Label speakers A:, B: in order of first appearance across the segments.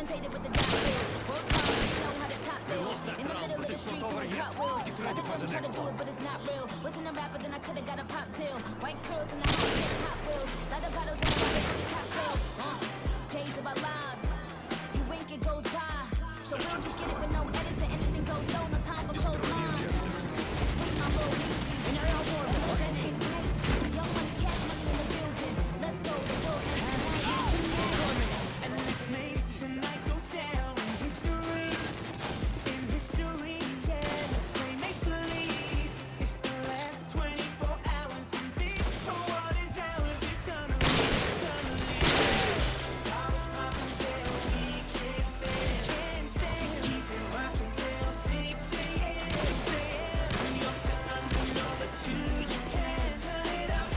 A: orientated with the dot bills. Work hard, you know how to top bills. In the middle of the street doing cartwheels. Got the dough, try to do it, but it's not real. Wasn't a rapper, then I coulda got a pop tail. White curls and the hot wheels. Lot of bottles and a lot of cocktails. Days of our lives. You wink, it goes by. So we'll just get it with no edits and anything goes low. No time for closed minds. I'm rolling. Young money, cash money in the building. Let's go, the world is tonight.
B: And let's make tonight go down in history. In history, yeah, let's play make-believe. It's the last 24 hours and this whole world is ours eternally, eternally. Stars pop until we can't stand. Keep it rocking till 6 a.m. New York to London, over to Japan. Turn it up,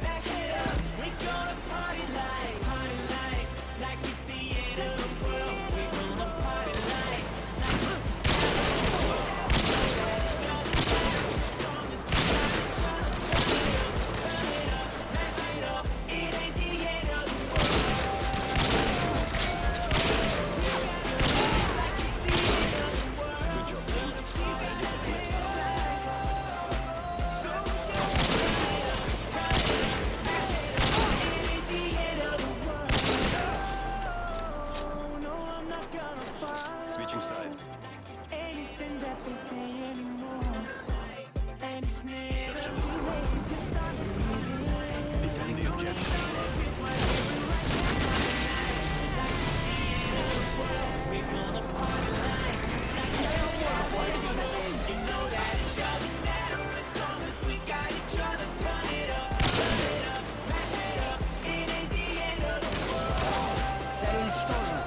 B: mash it up. We're gonna party like it's the end of the world. We're gonna party like mash it up. It ain't the end of the world. Like it's the end of the world.
C: Good job.
B: So just mash it up. It ain't the end of the world. No, I'm not gonna fight
C: Switching sides.
B: anything that they say anymore. And it's never
C: Search and
B: too late to start believing.
C: Defend the objective.
B: We're gonna party like you know that it doesn't matter as long as we got each other. Turn it up, mash it up. It ain't the end of the world.
D: Цель уничтожена.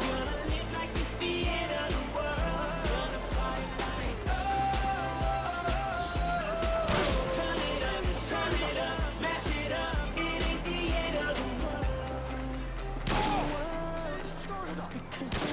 B: Gonna live like it's the end of the world. Gonna party like turn it up, mash it up. It ain't the end of the world.
D: Что же там?
B: Because